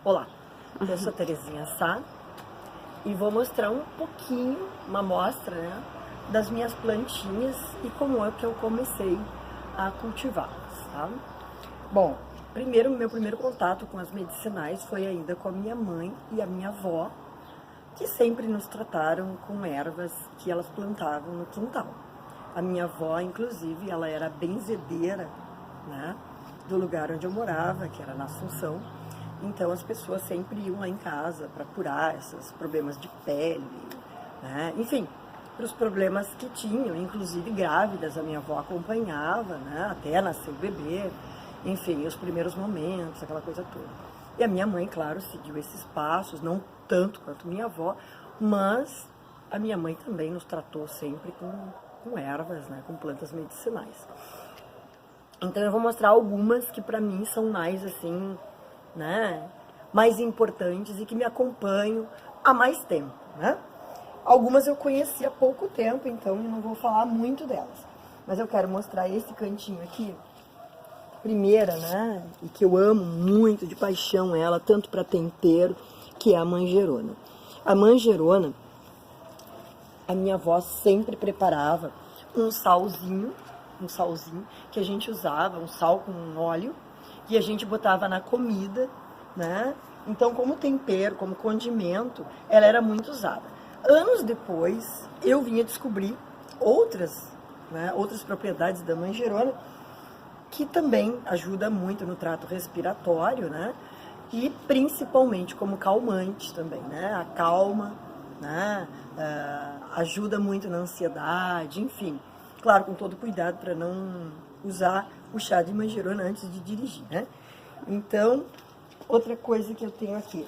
Olá, eu sou Terezinha Sá e vou mostrar um pouquinho, uma amostra, né, das minhas plantinhas e como é que eu comecei a cultivá-las, tá? Bom, meu primeiro contato com as medicinais foi ainda com a minha mãe e a minha avó, que sempre nos trataram com ervas que elas plantavam no quintal. A minha avó, inclusive, ela era benzedeira, né, do lugar onde eu morava, que era na Assunção. Então as pessoas sempre iam lá em casa para curar esses problemas de pele, né? Enfim, para os problemas que tinham, inclusive grávidas, a minha avó acompanhava, né, até nascer o bebê, enfim, os primeiros momentos, aquela coisa toda. E a minha mãe, claro, seguiu esses passos, não tanto quanto minha avó, mas a minha mãe também nos tratou sempre com ervas, né, com plantas medicinais. Então eu vou mostrar algumas que para mim são mais assim, né, mais importantes e que me acompanham há mais tempo, né? Algumas eu conheci há pouco tempo, então eu não vou falar muito delas. Mas eu quero mostrar esse cantinho aqui, primeira, né, e que eu amo muito de paixão ela, tanto para tempero, que é a manjerona. A manjerona, a minha avó sempre preparava um salzinho que a gente usava, um sal com óleo, e a gente botava na comida, né? Então, como tempero, como condimento, ela era muito usada. Anos depois, eu vinha descobrir outras, né, outras propriedades da manjerona, que também ajuda muito no trato respiratório, né? E principalmente como calmante também, né? Acalma, né? Ajuda muito na ansiedade, enfim. Claro, com todo cuidado para não usar o chá de manjerona antes de dirigir, né? Então, outra coisa que eu tenho aqui,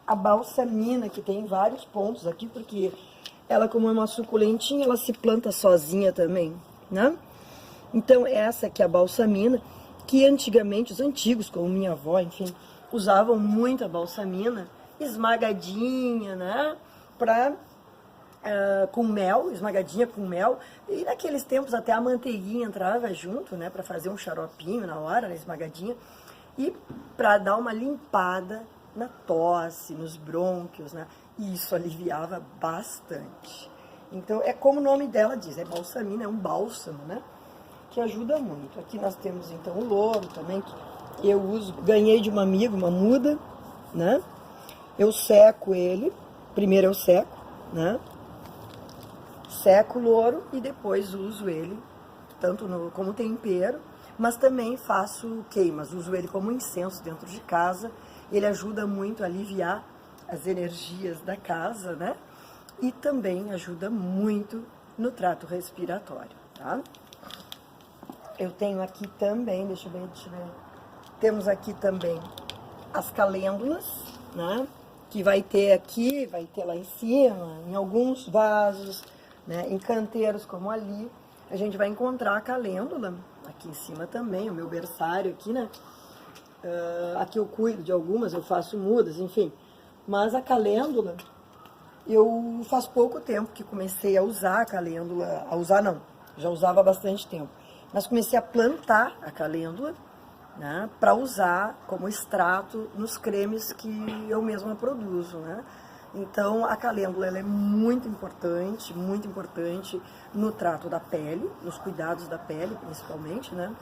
a balsamina, que tem vários pontos aqui, porque ela, como é uma suculentinha, ela se planta sozinha também, né? Então, essa aqui é a balsamina, que antigamente, os antigos, como minha avó, enfim, usavam muito a balsamina esmagadinha, né? Com mel, esmagadinha com mel, e naqueles tempos até a manteiguinha entrava junto, né, para fazer um xaropinho na hora, né, esmagadinha, e para dar uma limpada na tosse, nos brônquios, né, e isso aliviava bastante. Então, é como o nome dela diz, é balsamina, é um bálsamo, né, que ajuda muito. Aqui nós temos, então, o louro também, que eu uso, ganhei de uma amiga, uma muda, né, eu seco ele, primeiro eu seco, né, seco o louro e depois uso ele tanto como tempero, mas também faço queimas, uso ele como incenso dentro de casa. Ele ajuda muito a aliviar as energias da casa, né? E também ajuda muito no trato respiratório, tá? Eu tenho aqui também, deixa eu ver. Temos aqui também as calêndulas, né? Que vai ter aqui, vai ter lá em cima, em alguns vasos, né, em canteiros como ali, a gente vai encontrar a calêndula, aqui em cima também, o meu berçário aqui, né, aqui eu cuido de algumas, eu faço mudas, enfim, mas a calêndula, eu faz pouco tempo que comecei a usar a calêndula, já usava há bastante tempo, mas comecei a plantar a calêndula, né, para usar como extrato nos cremes que eu mesma produzo, né. Então, a calêndula ela é muito importante no trato da pele, nos cuidados da pele, principalmente, né?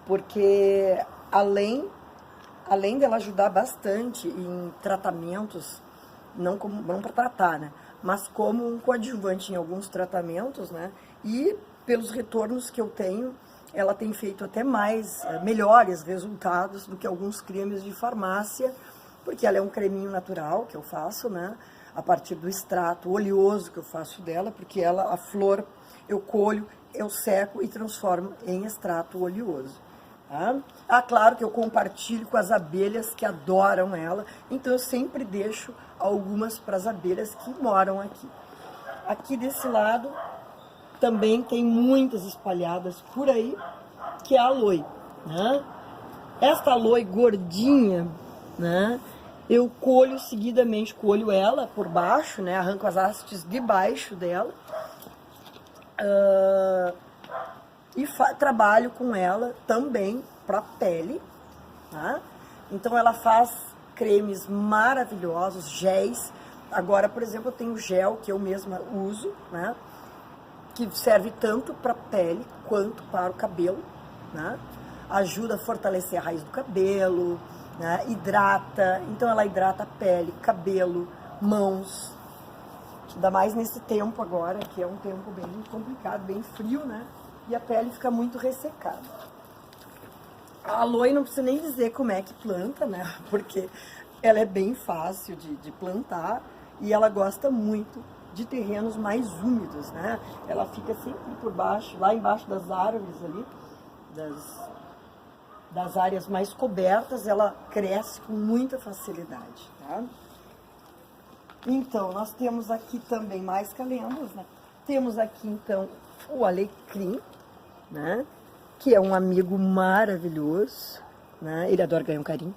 Porque além dela ajudar bastante em tratamentos, não para tratar, né? Mas como um coadjuvante em alguns tratamentos, né? E pelos retornos que eu tenho, ela tem feito até melhores resultados do que alguns cremes de farmácia, porque ela é um creminho natural que eu faço, né, a partir do extrato oleoso que eu faço dela, porque a flor, eu colho, eu seco e transformo em extrato oleoso. Tá? Claro que eu compartilho com as abelhas que adoram ela, então eu sempre deixo algumas para as abelhas que moram aqui. Aqui desse lado também tem muitas espalhadas por aí, que é a aloe, né? Esta aloe gordinha, né? Eu colho seguidamente, colho ela por baixo, né? Arranco as hastes de baixo dela e trabalho com ela também para pele, tá? Então ela faz cremes maravilhosos, géis. Agora, por exemplo, eu tenho gel que eu mesma uso, né? Que serve tanto para a pele quanto para o cabelo, né? Ajuda a fortalecer a raiz do cabelo, né? Hidrata, então ela hidrata a pele, cabelo, mãos. Ainda mais nesse tempo agora, que é um tempo bem complicado, bem frio, né? E a pele fica muito ressecada. A aloe não precisa nem dizer como é que planta, né? Porque ela é bem fácil de plantar e ela gosta muito de terrenos mais úmidos, né? Ela fica sempre por baixo, lá embaixo das árvores ali, das áreas mais cobertas, ela cresce com muita facilidade, tá? Então, nós temos aqui também mais calendas, né? Temos aqui, então, o alecrim, né? Que é um amigo maravilhoso, né? Ele adora ganhar um carinho.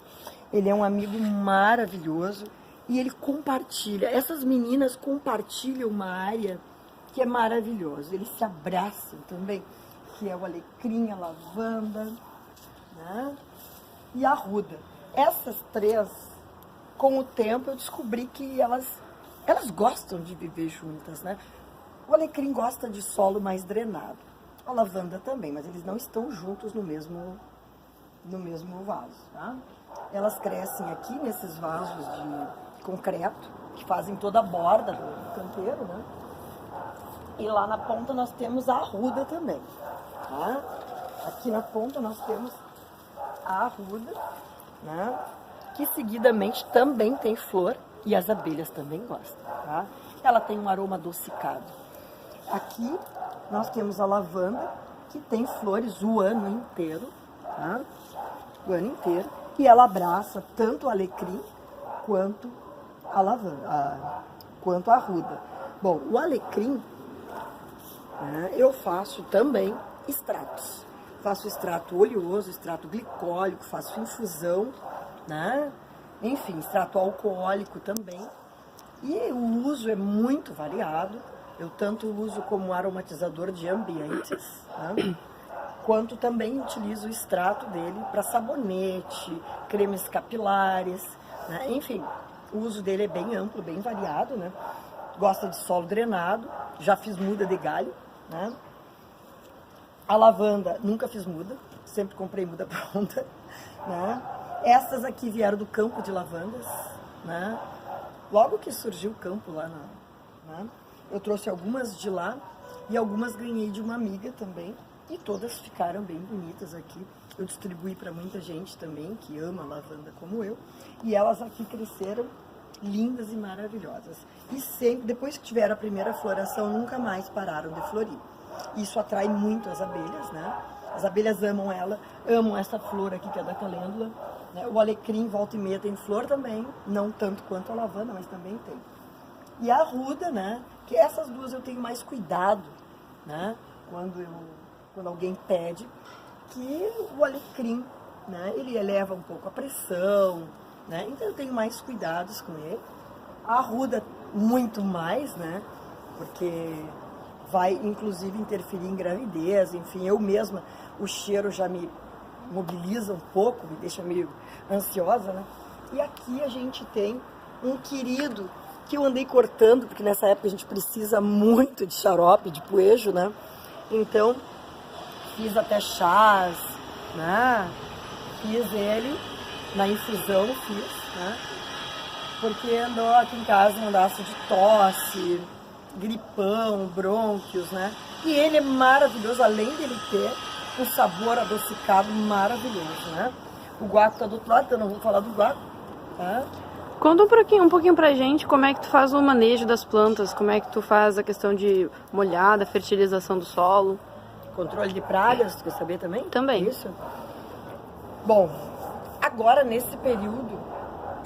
Ele é um amigo maravilhoso e ele compartilha. Essas meninas compartilham uma área que é maravilhosa. Eles se abraçam também, que é o alecrim, a lavanda, né? E a arruda. Essas três, com o tempo, eu descobri que elas gostam de viver juntas, né? O alecrim gosta de solo mais drenado. A lavanda também, mas eles não estão juntos no mesmo vaso, tá? Elas crescem aqui nesses vasos de concreto, que fazem toda a borda do canteiro, né? E lá na ponta nós temos a arruda também, tá? Aqui na ponta nós temos a arruda, né? Que seguidamente também tem flor e as abelhas também gostam, tá? Ela tem um aroma adocicado. Aqui nós temos a lavanda, que tem flores o ano inteiro, tá? O ano inteiro. E ela abraça tanto o alecrim quanto a lavanda, quanto a arruda. Bom, o alecrim, né, eu faço também extratos. Faço extrato oleoso, extrato glicólico, faço infusão, né? Enfim, extrato alcoólico também. E o uso é muito variado. Eu tanto uso como aromatizador de ambientes, né? Quanto também utilizo o extrato dele para sabonete, cremes capilares, né? Enfim, o uso dele é bem amplo, bem variado, né? Gosta de solo drenado, já fiz muda de galho, né? A lavanda, nunca fiz muda, sempre comprei muda pronta, né? Essas aqui vieram do campo de lavandas, né? Logo que surgiu o campo lá, né? Eu trouxe algumas de lá e algumas ganhei de uma amiga também. E todas ficaram bem bonitas aqui. Eu distribuí para muita gente também, que ama lavanda como eu. E elas aqui cresceram lindas e maravilhosas. E sempre, depois que tiveram a primeira floração, nunca mais pararam de florir. Isso atrai muito as abelhas, né? As abelhas amam ela, amam essa flor aqui que é da calêndula, né? O alecrim, volta e meia, tem flor também, não tanto quanto a lavanda, mas também tem. E a arruda, né? Que essas duas eu tenho mais cuidado, né? Quando alguém pede, que o alecrim, né? Ele eleva um pouco a pressão, né? Então eu tenho mais cuidados com ele. A arruda, muito mais, né? Porque vai, inclusive, interferir em gravidez, enfim, eu mesma, o cheiro já me mobiliza um pouco, me deixa meio ansiosa, né? E aqui a gente tem um querido que eu andei cortando, porque nessa época a gente precisa muito de xarope, de poejo, né? Então, fiz até chás, né? Fiz ele na infusão, né? Porque andou aqui em casa um andaço de tosse, gripão, brônquios, né? E ele é maravilhoso, além dele ter um sabor adocicado maravilhoso, né? O guaco tá do outro lado, então eu não vou falar do guaco, tá? Conta um pouquinho pra gente como é que tu faz o manejo das plantas, como é que tu faz a questão de molhada, fertilização do solo. Controle de pragas, tu quer saber também? Também. Isso. Bom, agora nesse período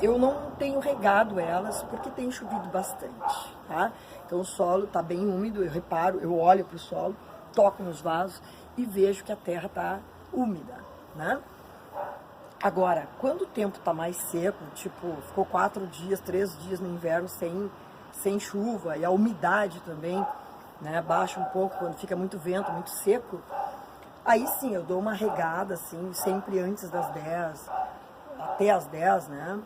eu não tenho regado elas porque tem chovido bastante, tá? Então o solo tá bem úmido, eu reparo, eu olho pro solo, toco nos vasos e vejo que a terra tá úmida, né? Agora, quando o tempo tá mais seco, tipo, ficou 4 dias, 3 dias no inverno sem chuva, e a umidade também, né, baixa um pouco quando fica muito vento, muito seco, aí sim, eu dou uma regada, assim, sempre antes das 10 da até as 10, né?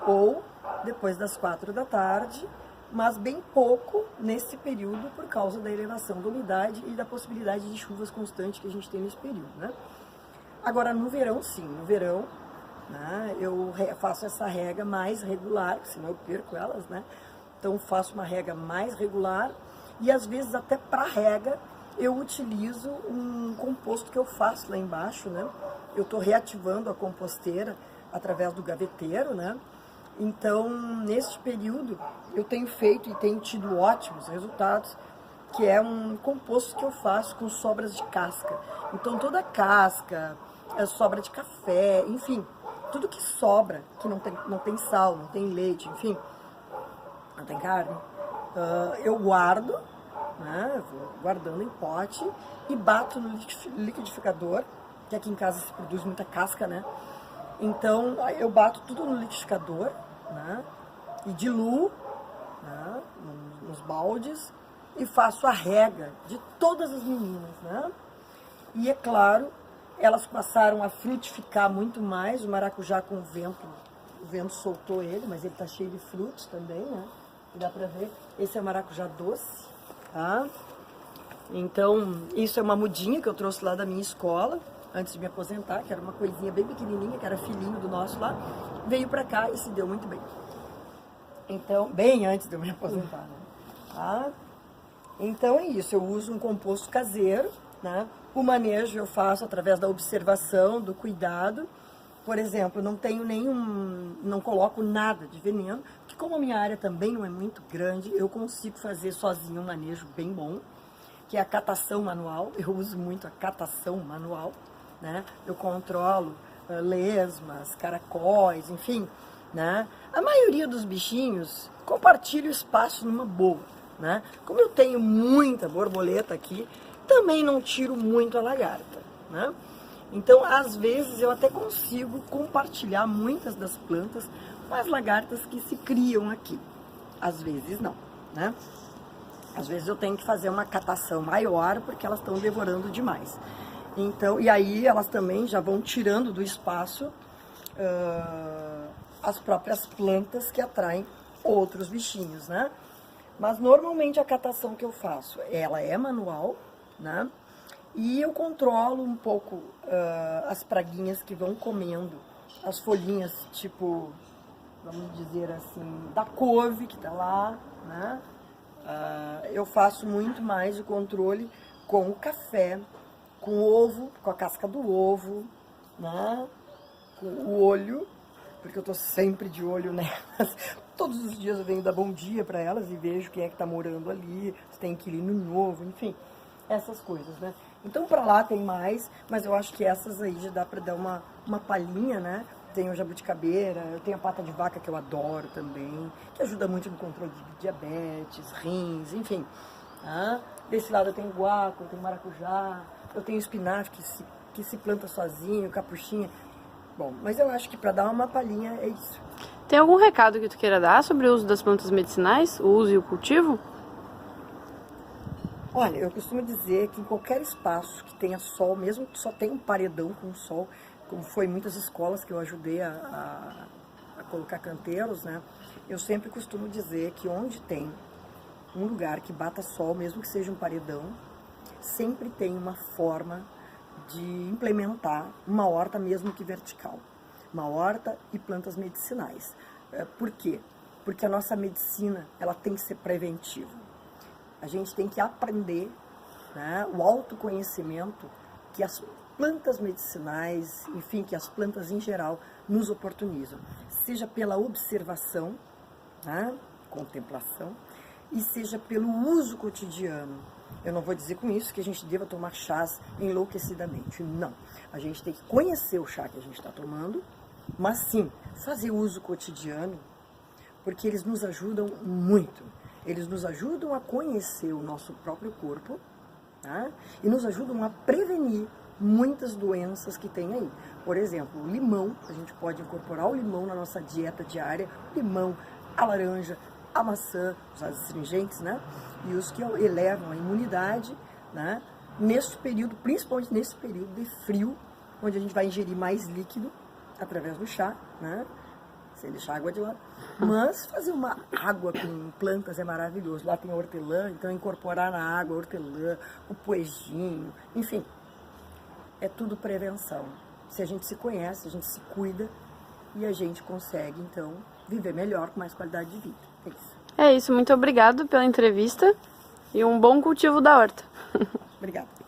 Ou depois das 4 da tarde, mas bem pouco nesse período por causa da elevação da umidade e da possibilidade de chuvas constantes que a gente tem nesse período, né? Agora, no verão, sim, no verão, né, eu faço essa rega mais regular, senão eu perco elas, né? Então, faço uma rega mais regular e, às vezes, até para rega, eu utilizo um composto que eu faço lá embaixo, né? Eu estou reativando a composteira através do gaveteiro, né? Então, neste período, eu tenho feito e tenho tido ótimos resultados, que é um composto que eu faço com sobras de casca. Então, toda a casca, sobra de café, enfim, tudo que sobra, que não tem sal, não tem leite, enfim, não tem carne, eu guardo, né, vou guardando em pote e bato no liquidificador, que aqui em casa se produz muita casca, né? Então, eu bato tudo no liquidificador, né, e diluo, né, nos baldes e faço a rega de todas as meninas, né? E é claro, elas passaram a frutificar muito mais, o maracujá com o vento soltou ele, mas ele tá cheio de frutos também, né? Dá pra ver, esse é o maracujá doce, tá? Então, isso é uma mudinha que eu trouxe lá da minha escola, antes de me aposentar, que era uma coisinha bem pequenininha, que era filhinho do nosso lá, veio pra cá e se deu muito bem. Então, bem antes de eu me aposentar, né? Tá? Então é isso, eu uso um composto caseiro, né? O manejo eu faço através da observação, do cuidado. Por exemplo, não coloco nada de veneno, porque como a minha área também não é muito grande, eu consigo fazer sozinho um manejo bem bom, que é a catação manual. Eu uso muito a catação manual, né? Eu controlo lesmas, caracóis, enfim, né? A maioria dos bichinhos compartilha o espaço numa boa, né? Como eu tenho muita borboleta aqui, também não tiro muito a lagarta, né? Então, às vezes, eu até consigo compartilhar muitas das plantas com as lagartas que se criam aqui. Às vezes, não, né? Às vezes eu tenho que fazer uma catação maior porque elas estão devorando demais. Então, e aí elas também já vão tirando do espaço as próprias plantas que atraem outros bichinhos, né? Mas normalmente a catação que eu faço, ela é manual, né? E eu controlo um pouco as praguinhas que vão comendo as folhinhas, tipo, vamos dizer assim, da couve que tá lá, né? Eu faço muito mais o controle com o café, com o ovo, com a casca do ovo, né? Com o olho, porque eu tô sempre de olho nelas. Todos os dias eu venho dar bom dia para elas e vejo quem é que tá morando ali, se tem inquilino novo, enfim, essas coisas, né? Então para lá tem mais, mas eu acho que essas aí já dá para dar uma palhinha, né? Tem o jabuticabeira, eu tenho a pata de vaca que eu adoro também, que ajuda muito no controle de diabetes, rins, enfim. Tá? Desse lado eu tenho guaco, eu tenho maracujá, eu tenho espinafre que se planta sozinho, capuchinha. Bom, mas eu acho que para dar uma palhinha é isso. Tem algum recado que tu queira dar sobre o uso das plantas medicinais, o uso e o cultivo? Olha, eu costumo dizer que em qualquer espaço que tenha sol, mesmo que só tenha um paredão com sol, como foi em muitas escolas que eu ajudei a colocar canteiros, né? Eu sempre costumo dizer que onde tem um lugar que bata sol, mesmo que seja um paredão, sempre tem uma forma de implementar uma horta mesmo que vertical. Uma horta e plantas medicinais. Por quê? Porque a nossa medicina, ela tem que ser preventiva. A gente tem que aprender, né, o autoconhecimento que as plantas medicinais, enfim, que as plantas em geral nos oportunizam. Seja pela observação, né, contemplação, e seja pelo uso cotidiano. Eu não vou dizer com isso que a gente deva tomar chás enlouquecidamente, não. A gente tem que conhecer o chá que a gente está tomando, mas sim, fazer uso cotidiano, porque eles nos ajudam muito. Eles nos ajudam a conhecer o nosso próprio corpo, tá? E nos ajudam a prevenir muitas doenças que tem aí. Por exemplo, o limão, a gente pode incorporar o limão na nossa dieta diária, o limão, a laranja, a maçã, os astringentes, né? E os que elevam a imunidade, né? Nesse período, principalmente nesse período de frio, onde a gente vai ingerir mais líquido, através do chá, né? Sem deixar água de lado. Mas fazer uma água com plantas é maravilhoso. Lá tem hortelã, então incorporar na água hortelã, o poejinho, enfim. É tudo prevenção. Se a gente se conhece, a gente se cuida e a gente consegue, então, viver melhor, com mais qualidade de vida. É isso. É isso, muito obrigado pela entrevista e um bom cultivo da horta. Obrigada.